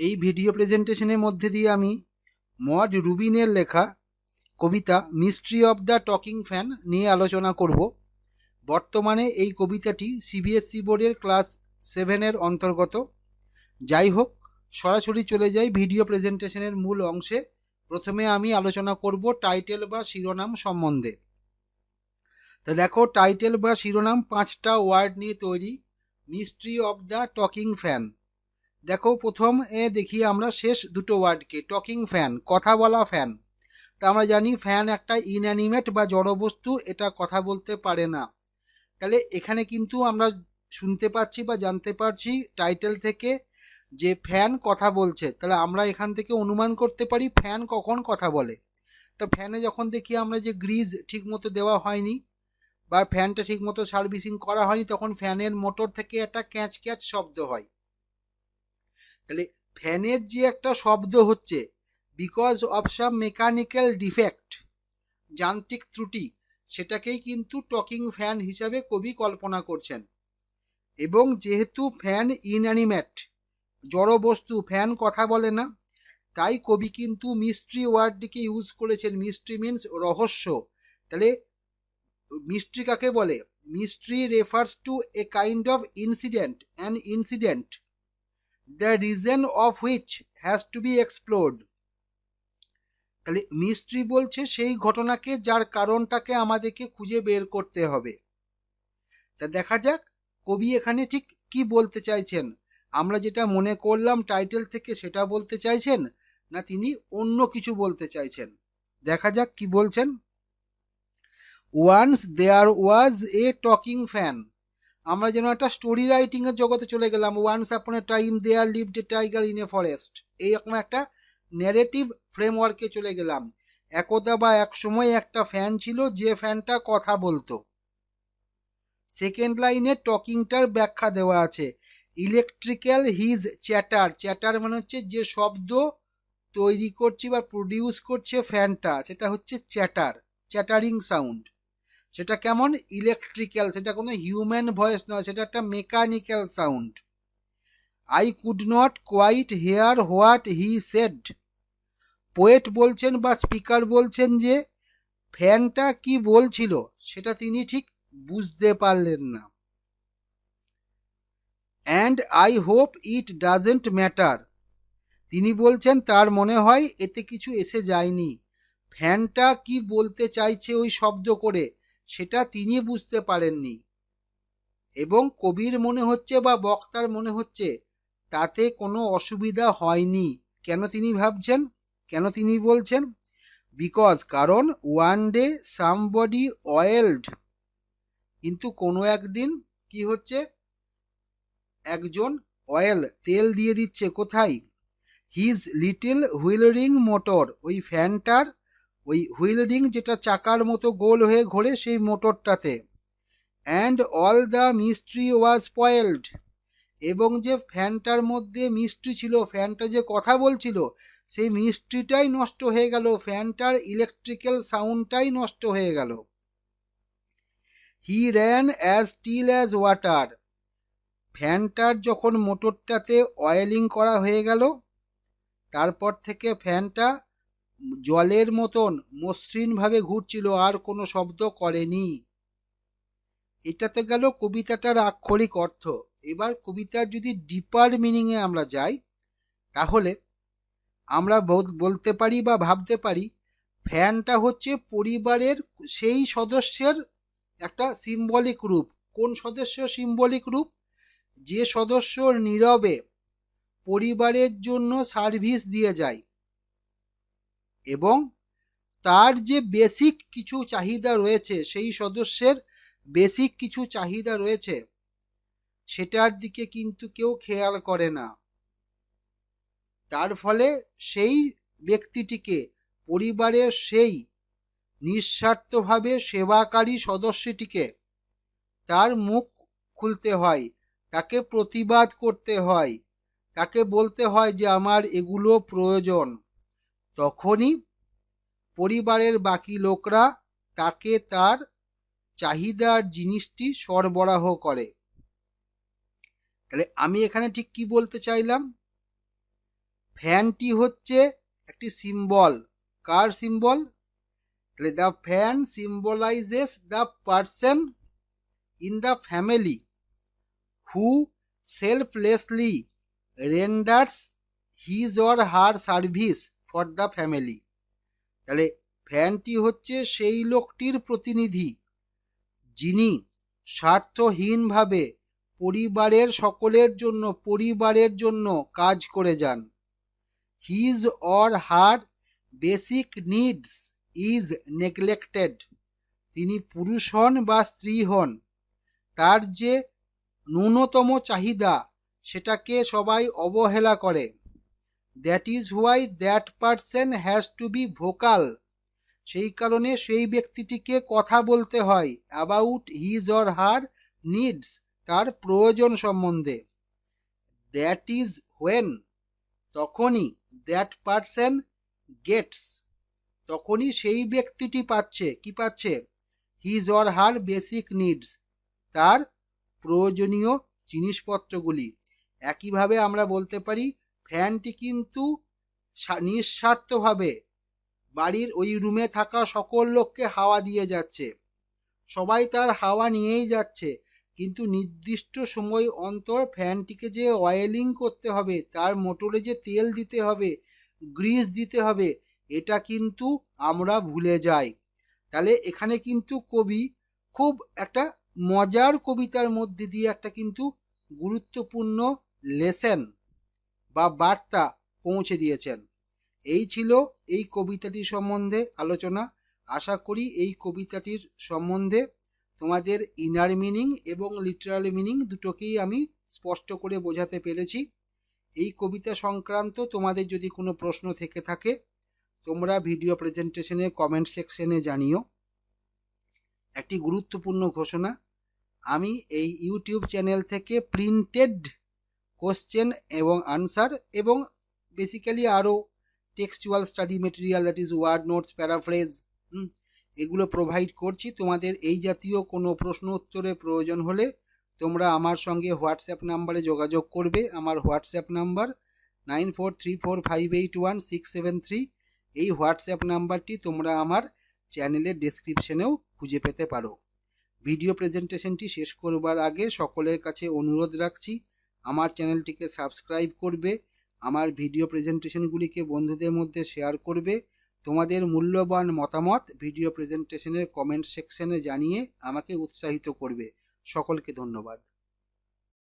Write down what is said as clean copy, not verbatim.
এই ভিডিও প্রেজেন্টেশনের মধ্যে দিয়ে আমি মড রুবিনের লেখা কবিতা mystery of the talking fan নিয়ে আলোচনা করব। বর্তমানে এই কবিতাটি সিবিএসসি বোর্ডের ক্লাস 7-এর অন্তর্গত। যাই হোক, সরাসরি চলে যাই ভিডিও প্রেজেন্টেশনের মূল অংশে। প্রথমে আমি আলোচনা করব টাইটেল বা শিরোনাম সম্বন্ধে। তো দেখো, টাইটেল বা শিরোনাম 5টা ওয়ার্ড নিয়ে তৈরি। Mystery of the talking fan. দেখো, প্রথম দেখি আমরা শেষ দুটো ওয়ার্ডকে, টকিং ফ্যান, কথা বলা ফ্যান। তা আমরা জানি ফ্যান একটা ইনঅ্যানিমেট বা জড়বস্তু, এটা কথা বলতে পারে না। তাহলে এখানে কিন্তু আমরা শুনতে পাচ্ছি বা জানতে পারছি টাইটেল থেকে যে ফ্যান কথা বলছে। তাহলে আমরা এখান থেকে অনুমান করতে পারি ফ্যান কখন কথা বলে। তো ফ্যানে যখন দেখি আমরা যে গ্রিজ ঠিক মতো দেওয়া হয়নি বা ফ্যানটা ঠিক মতো সার্ভিসিং করা হয়নি, তখন ফ্যানের মোটর থেকে একটা ক্যাচ ক্যাচ শব্দ হয়। তাহলে ফ্যানের যে একটা শব্দ হচ্ছে because of some mechanical defect, যান্ত্রিক ত্রুটি, সেটাকেই কিন্তু টকিং ফ্যান হিসাবে কবি কল্পনা করছেন। এবং যেহেতু ফ্যান ইনঅ্যানিমেট, জড় বস্তু, ফ্যান কথা বলে না, তাই কবি কিন্তু মিস্ট্রি ওয়ার্ডটিকে ইউজ করেছেন। মিস্ট্রি মিনস রহস্য। তাহলে মিস্ট্রি কাকে বলে? Mystery refers to a kind of incident, an incident the reason of which has to be explored. তাহলে মিস্ট্রি বলছে সেই ঘটনাকে যার কারণটাকে আমাদেরকে খুঁজে বের করতে হবে। তা দেখা যাক কবি এখানে ঠিক কি বলতে চাইছেন। আমরা যেটা মনে করলাম টাইটেল থেকে সেটা বলতে চাইছেন, না তিনি অন্য কিছু বলতে চাইছেন। দেখা যাক কি বলছেন। Once there was a talking fan. আমরা যেন একটা স্টোরি রাইটিং এর জগতে চলে গেলাম। Once upon a time there lived a tiger in a forest, এইরকম একটা ন্যারেটিভ ফ্রেমওয়ার্কে চলে গেলাম। একদা বা এক সময় একটা ফ্যান ছিল যে ফ্যানটা কথা বলতো। সেকেন্ড লাইনে টকিংটার ব্যাখ্যা দেওয়া আছে। ইলেকট্রিক্যাল হিজ চ্যাটার, চ্যাটার মানে হচ্ছে যে শব্দ তৈরি করছে বা প্রডিউস করছে ফ্যানটা, সেটা হচ্ছে চ্যাটার, চ্যাটারিং সাউন্ড। সেটা কেমন? ইলেকট্রিক্যাল, সেটা কোনো হিউম্যান ভয়েস নয়, সেটা একটা mechanical sound. I could not quite hear what he said. Poet বলছেন বা স্পিকার বলছেন যে ফ্যানটা কি বলছিল সেটা তিনি ঠিক বুঝতে পারলেন না। And I hope it doesn't matter. তিনি বলছেন তার মনে হয় এতে কিছু এসে যায়নি। ফ্যানটা কি বলতে চাইছে ওই শব্দ করে সেটা তিনি বুঝতে পারেননি। এবং কবির মনে হচ্ছে বা বক্তার মনে হচ্ছে তাতে কোনো অসুবিধা হয়নি। কেন তিনি ভাবছেন, কেন তিনি বলছেন? বিকজ, কারণ ওয়ান ডে সামবডি অয়েলড, কিন্তু কোনো একদিন কি হচ্ছে, একজন অয়েল, তেল দিয়ে দিচ্ছে কোথায়? হিজ লিটল হুইলরিং মোটর, ওই ফ্যানটার ওই হুইলরিং যেটা চাকার মতো গোল হয়ে ঘোরে সেই মোটরটাতে। And all the mystery was spoiled, এবং যে ফ্যানটার মধ্যে মিস্ট্রি ছিল, ফ্যানটা যে কথা বলছিল সেই মিস্ট্রিটাই নষ্ট হয়ে গেল, ফ্যানটার ইলেকট্রিক্যাল সাউন্ডটাই নষ্ট হয়ে গেল। He ran as still as water, ফ্যানটার যখন মোটরটাতে অয়েলিং করা হয়ে গেল তারপর থেকে ফ্যানটা জলের মতন মসৃণভাবে ঘুরছিল, আর কোনো শব্দ করেনি। এটাতে গেল কবিতাটার আক্ষরিক অর্থ। এবার কবিতার যদি ডিপার মিনিংয়ে আমরা যাই তাহলে আমরা বলতে পারি বা ভাবতে পারি ফ্যানটা হচ্ছে পরিবারের সেই সদস্যের একটা সিম্বলিক রূপ। কোন সদস্য সিম্বলিক রূপ? যে সদস্য নীরবে পরিবারের জন্য সার্ভিস দিয়ে যায় এবং তার যে বেসিক কিছু চাহিদা রয়েছে, সেই সদস্যের বেসিক কিছু চাহিদা রয়েছে সেটার দিকে কিন্তু কেউ খেয়াল করে না। তার ফলে সেই ব্যক্তিটিকে, পরিবারের সেই নিঃস্বার্থভাবে সেবাকারী সদস্যটিকে তার মুখ খুলতে হয়, তাকে প্রতিবাদ করতে হয়, তাকে বলতে হয় যে আমার এগুলো প্রয়োজন। তখনই পরিবারের বাকি লোকরা তাকে তার চাহিদার জিনিসটি সরবরাহ করে। তাহলে আমি এখানে ঠিক কি বলতে চাইলাম? ফ্যানটি হচ্ছে একটি সিম্বল। কার সিম্বল? তাহলে the fan symbolises the person in the family who selflessly renders his or her service for the family. তাহলে ফ্যানটি হচ্ছে সেই লোকটির প্রতিনিধি যিনি স্বার্থহীনভাবে পরিবারের জন্য কাজ করে যান। His or her basic needs is neglected. তিনি পুরুষ হন বা স্ত্রী হন, তার যে ন্যূনতম চাহিদা সেটাকে সবাই অবহেলা করে। That is why that person has to be vocal. সেই কারণে সেই ব্যক্তিটিকে কথা বলতে হয় about his or her needs, তার প্রয়োজন সম্বন্ধে। দ্যাট ইজ হোয়েন, তখনই, দ্যাট পারসন গেটস, তখনই সেই ব্যক্তিটি পাচ্ছে, কি পাচ্ছে? His or her basic needs, তার প্রয়োজনীয় জিনিসপত্রগুলি। একইভাবে আমরা বলতে পারি ফ্যানটি কিন্তু নিঃস্বার্থভাবে বাড়ির ওই রুমে থাকা সকল লোককে হাওয়া দিয়ে যাচ্ছে। সবাই তার হাওয়া নিয়েই যাচ্ছে, কিন্তু নির্দিষ্ট সময় অন্তর ফ্যানটিকে যে অয়েলিং করতে হবে, তার মোটরে যে তেল দিতে হবে, গ্রিস দিতে হবে, এটা কিন্তু আমরা ভুলে যাই। তাহলে এখানে কিন্তু কবি খুব একটা মজার কবিতার মধ্যে দিয়ে একটা কিন্তু গুরুত্বপূর্ণ লেসন বা বার্তা পৌঁছে দিয়েছেন। এই ছিল এই কবিতাটির সম্বন্ধে আলোচনা। আশা করি এই কবিতাটির সম্বন্ধে তোমাদের ইনার মিনিং এবং লিটারাল মিনিং দুটোকেই আমি স্পষ্ট করে বোঝাতে পেরেছি। এই কবিতা সংক্রান্ত তোমাদের যদি কোনো প্রশ্ন থেকে থাকে তোমরা ভিডিও প্রেজেন্টেশনে কমেন্ট সেকশনে জানিও। একটি গুরুত্বপূর্ণ ঘোষণা, আমি এই ইউটিউব চ্যানেল থেকে প্রিন্টেড কোশ্চেন এবং আনসার এবং বেসিক্যালি আরও textual study material, that is word notes, paraphrase, এগুলো প্রোভাইড করছি। তোমাদের এই জাতীয় কোনো প্রশ্ন উত্তরের প্রয়োজন হলে তোমরা আমার সঙ্গে হোয়াটসঅ্যাপ নাম্বারে যোগাযোগ করবে। আমার হোয়াটসঅ্যাপ নাম্বার 9434581673। এই হোয়াটসঅ্যাপ নাম্বারটি তোমরা আমার চ্যানেলের ডেসক্রিপশনেও খুঁজে পেতে পারো। ভিডিও প্রেজেন্টেশনটি শেষ করবার আগে সকলের কাছে অনুরোধ রাখছি, আমার চ্যানেলটিকে সাবস্ক্রাইব করবে, আমার ভিডিও প্রেজেন্টেশনগুলিকে বন্ধুদের মধ্যে শেয়ার করবে, তোমাদের মূল্যবান মতামত ভিডিও প্রেজেন্টেশনের কমেন্ট সেকশনে জানিয়ে আমাকে উৎসাহিত করবে। সকলকে ধন্যবাদ।